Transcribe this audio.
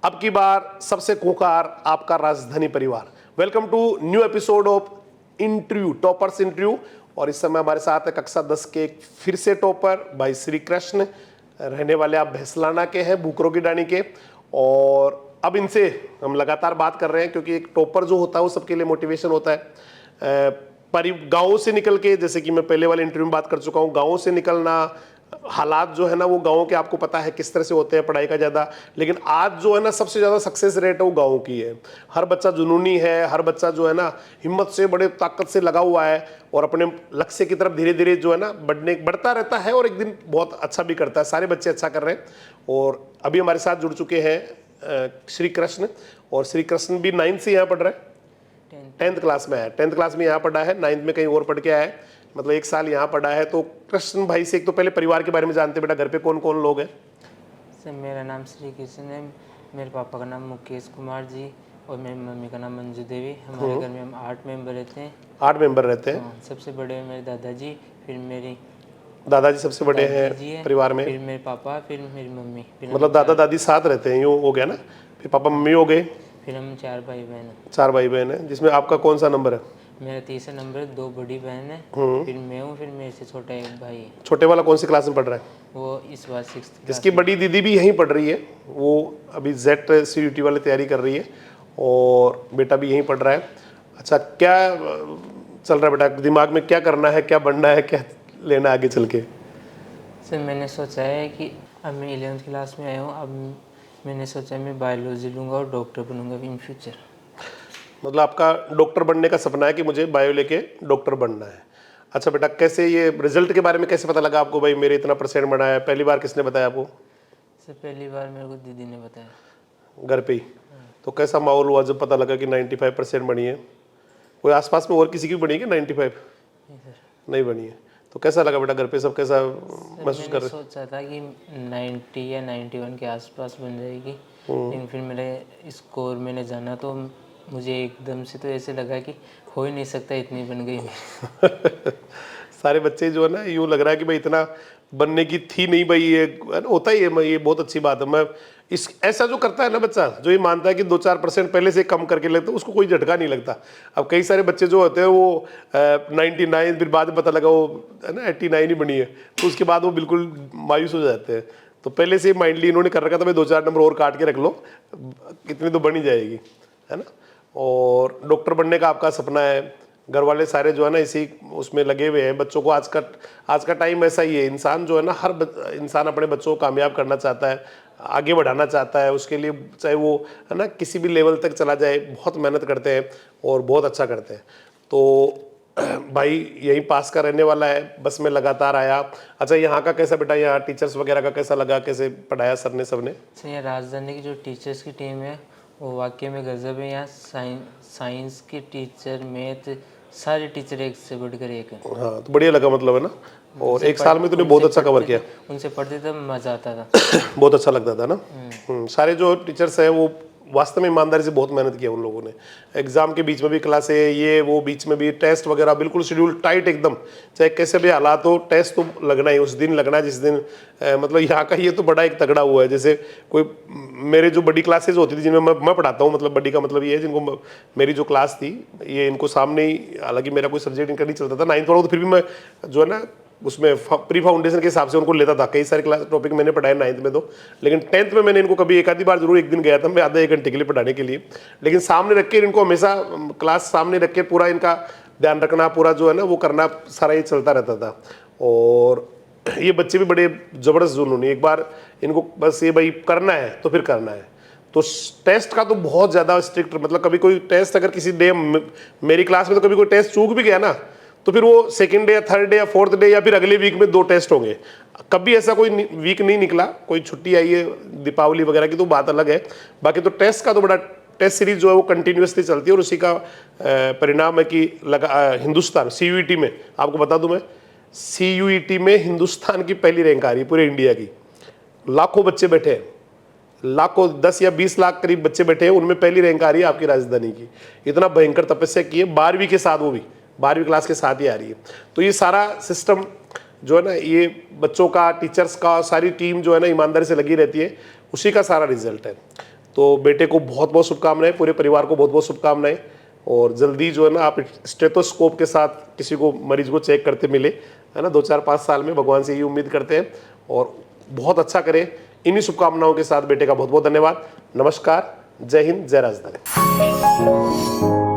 अब की बार सबसे खूंखार आपका राजधानी परिवार। Welcome to new episode of interview, toppers interview. और इस समय हमारे साथ है कक्षा 10 के एक फिर से टॉपर भाई श्री कृष्ण, रहने वाले आप भैंसलाना के हैं, बुकरों की डाणी के। और अब इनसे हम लगातार बात कर रहे हैं क्योंकि एक टॉपर जो होता है वो सबके लिए मोटिवेशन होता है। गाँव से निकल के, जैसे कि मैं पहले वाले इंटरव्यू में बात कर चुका हूँ, गाँव से निकलना, हालात जो है ना वो गाँव के आपको पता है किस तरह से होते हैं, पढ़ाई का ज़्यादा। लेकिन आज जो है ना सबसे ज़्यादा सक्सेस रेट है वो गाँव की है। हर बच्चा जुनूनी है, हर बच्चा जो है ना हिम्मत से, बड़े ताकत से लगा हुआ है और अपने लक्ष्य की तरफ धीरे धीरे जो है ना बढ़ता रहता है और एक दिन बहुत अच्छा भी करता है। सारे बच्चे अच्छा कर रहे हैं। और अभी हमारे साथ जुड़ चुके हैं श्री कृष्ण, और श्री कृष्ण भी 9th से यहाँ पढ़ रहे हैं, 10th क्लास में है। 10th क्लास में यहाँ पढ़ा है, 9th में कहीं और पढ़ के आया है, मतलब 1 साल यहाँ पढ़ा है। तो कृष्ण भाई से एक तो पहले परिवार के बारे में जानते हैं, बेटा घर पे कौन कौन लोग हैं? सर मेरा नाम श्री कृष्ण है, मेरे पापा का नाम मुकेश कुमार जी और मेरी मम्मी का नाम मंजू देवी। हमारे घर में हम 8 मेंबर रहते हैं। 8 मेंबर रहते हैं। हाँ, सबसे बड़े हैं मेरे दादाजी, फिर मेरी दादाजी सबसे बड़े दादी हैं परिवार में, फिर मेरे पापा, फिर मेरी मम्मी, फिर मतलब दादा दादी साथ रहते हैं, यूँ हो गया ना। फिर पापा मम्मी हो गए, फिर हम 4 भाई बहन हैं। 4 भाई बहन हैं, जिसमें आपका कौन सा नंबर है? मेरा तीसरा नंबर है, 2 बड़ी बहन है, फिर मैं हूँ, फिर मेरे से छोटा एक भाई है। छोटे वाला कौन सी क्लास में पढ़ रहा है? वो इस बार 6th क्लास। इसकी बड़ी दीदी भी यहीं पढ़ रही है, वो अभी जेट CUT वाली तैयारी कर रही है और बेटा भी यहीं पढ़ रहा है। अच्छा, क्या चल रहा है बेटा दिमाग में, क्या करना है, क्या बनना है, क्या लेना है आगे चल के? सर मैंने सोचा है कि अब मैं 11th क्लास में आया हूँ, अब मैंने सोचा है मैं बायोलॉजी लूँगा और डॉक्टर बनूँगा इन फ्यूचर। मतलब आपका डॉक्टर बनने का सपना है कि मुझे बायो लेके डॉक्टर बनना है। अच्छा बेटा, कैसे ये रिजल्ट के बारे में कैसे पता लगा आपको, भाई मेरे इतना परसेंट बना है? पहली बार किसने बताया आपको? सर पहली बार मेरे को दीदी ने बताया। घर पे ही? तो कैसा माहौल हुआ जब पता लगा कि 95% बनी है? कोई आसपास में और किसी की बनी है कि 95? नहीं सर, नहीं बनी है। तो कैसा लगा बेटा, घर पे सब कैसा महसूस कर रहे? सोचा था कि 90 या 91 के आसपास बन जाएगी, लेकिन फिर मेरे स्कोर मैंने जाना तो मुझे एकदम से तो ऐसे लगा कि हो ही नहीं सकता, इतनी बन गई। सारे बच्चे जो है ना यूँ लग रहा है कि भाई इतना बनने की थी नहीं, भाई ये होता ही है, ये बहुत अच्छी बात है। मैं इस ऐसा जो करता है ना बच्चा, जो ये मानता है कि 2-4% पहले से कम करके लगता है, उसको कोई झटका नहीं लगता। अब कई सारे बच्चे जो होते हैं वो 99, फिर बाद में पता लगा वो है ना 89 ही बनी है, तो उसके बाद वो बिल्कुल मायूस हो जाते हैं। तो पहले से माइंडली इन्होंने कर रखा था भाई 2-4 नंबर और काट के रख लो, कितनी तो बन ही जाएगी, है ना। और डॉक्टर बनने का आपका सपना है, घर वाले सारे जो है ना इसी उसमें लगे हुए हैं। बच्चों को आज का टाइम ऐसा ही है, इंसान जो है ना इंसान अपने बच्चों को कामयाब करना चाहता है, आगे बढ़ाना चाहता है। उसके लिए चाहे वो है ना किसी भी लेवल तक चला जाए, बहुत मेहनत करते हैं और बहुत अच्छा करते हैं। तो भाई यहीं पास का रहने वाला है, बस में लगातार आया। अच्छा, यहाँ का कैसा बेटा, यहाँ टीचर्स वगैरह का कैसा लगा, कैसे पढ़ाया सर ने, सब ने? सर यहाँ राजधानी की जो टीचर्स की टीम है वो वाकई में गजब है। यहाँ साइंस के टीचर, मैथ, सारे टीचर एक से बढ़कर एक है। हाँ, तो बढ़िया लगा मतलब, है ना। और 1 साल में तूने बहुत अच्छा कवर किया। उनसे पढ़ते तब मज़ा आता था। बहुत अच्छा लगता था ना। सारे जो टीचर्स हैं वो वास्तव में ईमानदारी से बहुत मेहनत किया उन लोगों ने। एग्जाम के बीच में भी क्लासें, ये वो, बीच में भी टेस्ट वगैरह, बिल्कुल शेड्यूल टाइट एकदम। चाहे कैसे भी हालात हो, टेस्ट तो लगना ही, उस दिन लगना है जिस दिन मतलब यहाँ का ये तो बड़ा एक तगड़ा हुआ है। जैसे कोई मेरे जो बड़ी क्लासेज होती थी जिनमें मैं पढ़ाता हूँ, मतलब बड़ी का मतलब ये है जिनको मेरी जो क्लास थी, ये इनको सामने ही, हालांकि मेरा कोई सब्जेक्ट इनका नहीं चलता था 9th वाला, तो फिर भी मैं जो है ना उसमें प्री फाउंडेशन के हिसाब से उनको लेता था। कई सारे क्लास टॉपिक मैंने पढ़ाए 9th में तो, लेकिन 10th में मैंने इनको कभी एक आधी बार जरूर एक दिन गया था मैं, आधा 1 घंटे के लिए पढ़ाने के लिए। लेकिन सामने रख के इनको हमेशा क्लास सामने रख के पूरा इनका ध्यान रखना, पूरा जो है ना वो करना, सारा ये चलता रहता था। और ये बच्चे भी बड़े ज़बरदस्त जुनून, एक बार इनको बस ये भाई करना है तो फिर करना है। तो टेस्ट का तो बहुत ज़्यादा स्ट्रिक्ट, मतलब कभी कोई टेस्ट अगर किसी डे, मेरी क्लास में तो कभी कोई टेस्ट चूक भी गया ना, तो फिर वो 2nd डे या 3rd डे या 4th डे या फिर अगले वीक में 2 टेस्ट होंगे। कभी ऐसा कोई वीक नहीं निकला, कोई छुट्टी आई है दीपावली वगैरह की तो बात अलग है, बाकी तो टेस्ट का तो बड़ा, टेस्ट सीरीज जो है वो कंटिन्यूसली चलती है। और उसी का परिणाम है कि हिंदुस्तान CUET में, आपको बता दूं मैं, CUET में हिंदुस्तान की पहली रैंक आ रही है पूरे इंडिया की। लाखों बच्चे बैठे हैं, लाखों, 10 या 20 लाख करीब बच्चे बैठे हैं, उनमें पहली रैंक आ रही है आपकी राजधानी की। इतना भयंकर तपस्या की है, 12वीं के साथ, वो भी 12वीं क्लास के साथ ही आ रही है। तो ये सारा सिस्टम जो है ना, ये बच्चों का, टीचर्स का, सारी टीम जो है ना ईमानदारी से लगी रहती है, उसी का सारा रिजल्ट है। तो बेटे को बहुत बहुत शुभकामनाएं, पूरे परिवार को बहुत बहुत शुभकामनाएं। और जल्दी जो है ना आप स्टेथोस्कोप के साथ किसी को मरीज को चेक करते मिले, है ना, 2 4 5 साल में, भगवान से ये उम्मीद करते हैं। और बहुत अच्छा करें। इन्हीं शुभकामनाओं के साथ बेटे का बहुत बहुत धन्यवाद। नमस्कार, जय हिंद, जय राजधानी।